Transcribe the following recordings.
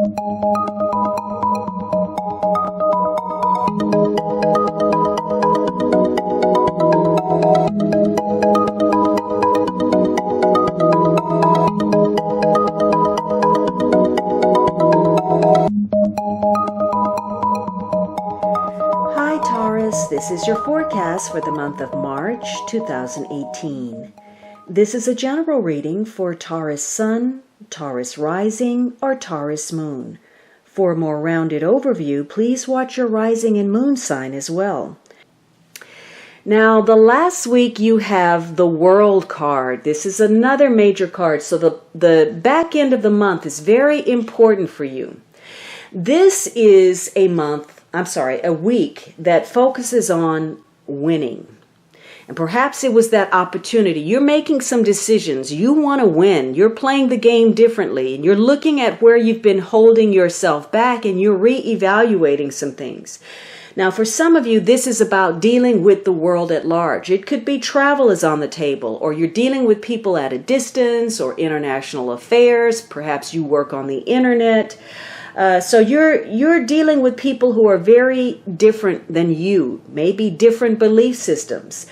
Hi Taurus, this is your forecast for the month of March 2018. This is a general reading for Taurus Sun, Taurus Rising, or Taurus Moon. For a more rounded overview, please watch your rising and moon sign as well. Now, the last week you have the World card. This is another major card, so the back end of the month is very important for you. This is a week that focuses on winning. And perhaps it was that opportunity. You're making some decisions. You want to win. You're playing the game differently. And you're looking at where you've been holding yourself back and you're reevaluating some things. Now, for some of you, this is about dealing with the world at large. It could be travel is on the table, or you're dealing with people at a distance, or international affairs. Perhaps you work on the internet. So you're dealing with people who are very different than you, maybe different belief systems,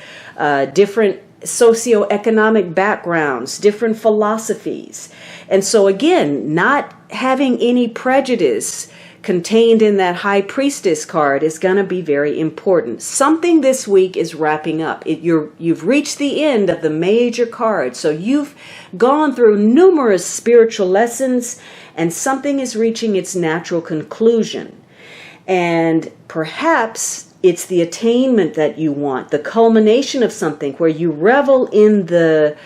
different socioeconomic backgrounds, different philosophies. And so again, not having any prejudice contained in that High Priestess card is going to be very important. Something this week is wrapping up. You've reached the end of the major card. So you've gone through numerous spiritual lessons and something is reaching its natural conclusion. And perhaps it's the attainment that you want, the culmination of something where you revel in the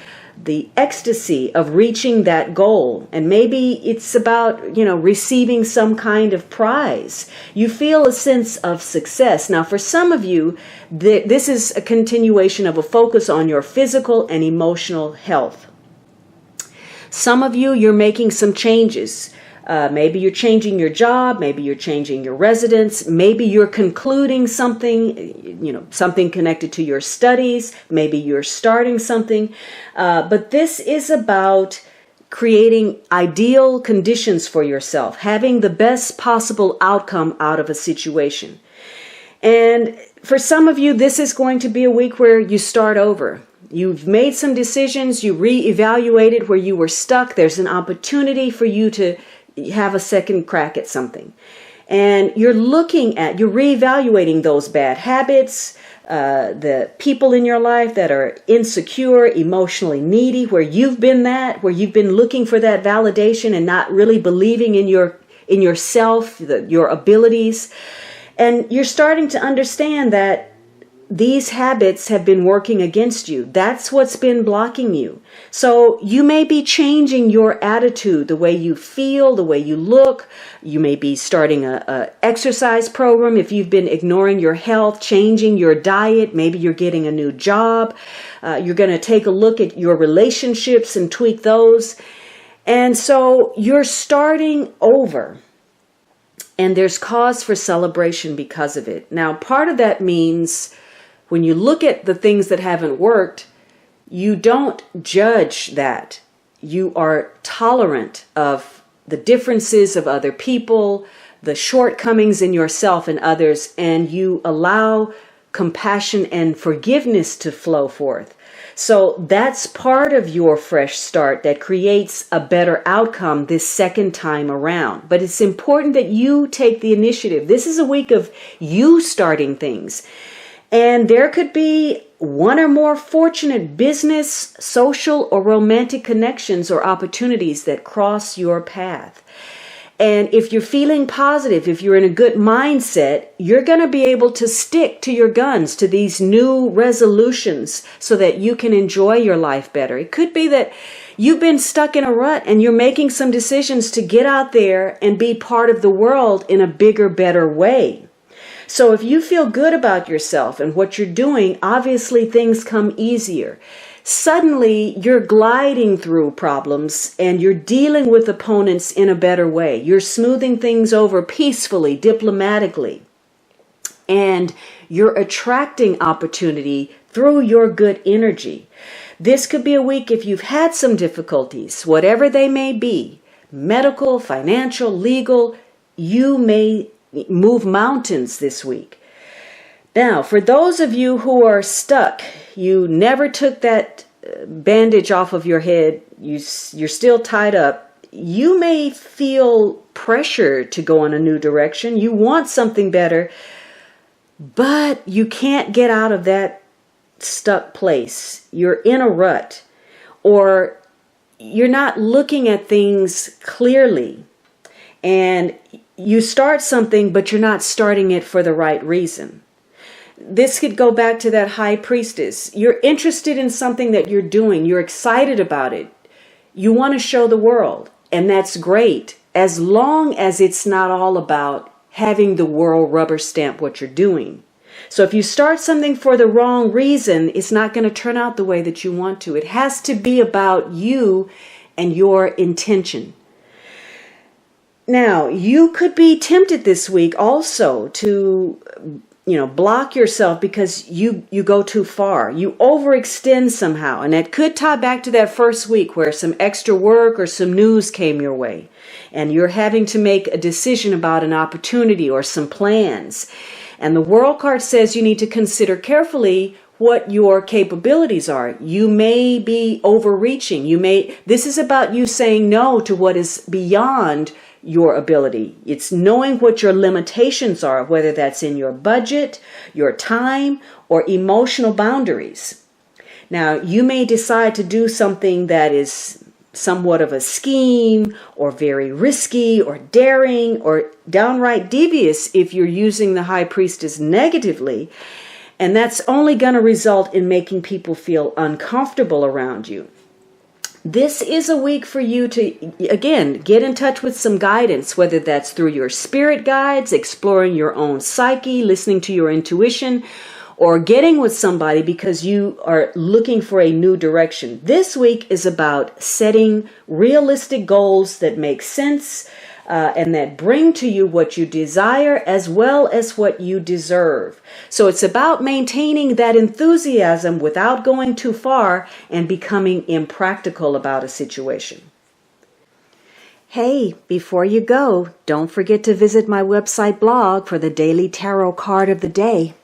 ecstasy of reaching that goal. And maybe it's about, receiving some kind of prize. You feel a sense of success. Now, for some of you, this is a continuation of a focus on your physical and emotional health. Some of you, you're making some changes. Maybe you're changing your job. Maybe you're changing your residence. Maybe you're concluding something, something connected to your studies. Maybe you're starting something. But this is about creating ideal conditions for yourself, having the best possible outcome out of a situation. And for some of you, this is going to be a week where you start over. You've made some decisions, you reevaluated where you were stuck. There's an opportunity for you to have a second crack at something. And you're reevaluating those bad habits, the people in your life that are insecure, emotionally needy, where you've been looking for that validation and not really believing in yourself, your abilities. And you're starting to understand that these habits have been working against you. That's what's been blocking you. So you may be changing your attitude, the way you feel, the way you look. You may be starting a exercise program if you've been ignoring your health, changing your diet. Maybe you're getting a new job. You're going to take a look at your relationships and tweak those. And so you're starting over. And there's cause for celebration because of it. Now, part of that means when you look at the things that haven't worked, you don't judge that. You are tolerant of the differences of other people, the shortcomings in yourself and others, and you allow compassion and forgiveness to flow forth. So that's part of your fresh start that creates a better outcome this second time around. But it's important that you take the initiative. This is a week of you starting things. And there could be one or more fortunate business, social, or romantic connections or opportunities that cross your path. And if you're feeling positive, if you're in a good mindset, you're going to be able to stick to your guns, to these new resolutions so that you can enjoy your life better. It could be that you've been stuck in a rut and you're making some decisions to get out there and be part of the world in a bigger, better way. So if you feel good about yourself and what you're doing, obviously things come easier. Suddenly you're gliding through problems and you're dealing with opponents in a better way. You're smoothing things over peacefully, diplomatically. And you're attracting opportunity through your good energy. This could be a week if you've had some difficulties, whatever they may be. medical, financial, legal. You may move mountains this week. Now, for those of you who are stuck, you never took that bandage off of your head, you're still tied up, you may feel pressure to go in a new direction. You want something better, but you can't get out of that stuck place. You're in a rut, or you're not looking at things clearly, and you start something, but you're not starting it for the right reason. This could go back to that high priestess. You're interested in something that you're doing. You're excited about it. You want to show the world, and that's great, as long as it's not all about having the world rubber stamp what you're doing. So if you start something for the wrong reason, it's not going to turn out the way that you want to. It has to be about you and your intention. Now, you could be tempted this week also to block yourself because you go too far. You overextend somehow. And that could tie back to that first week where some extra work or some news came your way. And you're having to make a decision about an opportunity or some plans. And the World card says you need to consider carefully what your capabilities are. You may be overreaching. This is about you saying no to what is beyond your ability. It's knowing what your limitations are, whether that's in your budget, your time, or emotional boundaries. Now, you may decide to do something that is somewhat of a scheme, or very risky, or daring, or downright devious if you're using the high priestess negatively, and that's only going to result in making people feel uncomfortable around you. This is a week for you to, again, get in touch with some guidance, whether that's through your spirit guides, exploring your own psyche, listening to your intuition, or getting with somebody because you are looking for a new direction. This week is about setting realistic goals that make sense and that bring to you what you desire as well as what you deserve. So it's about maintaining that enthusiasm without going too far and becoming impractical about a situation. Hey, before you go, don't forget to visit my website blog for the daily tarot card of the day.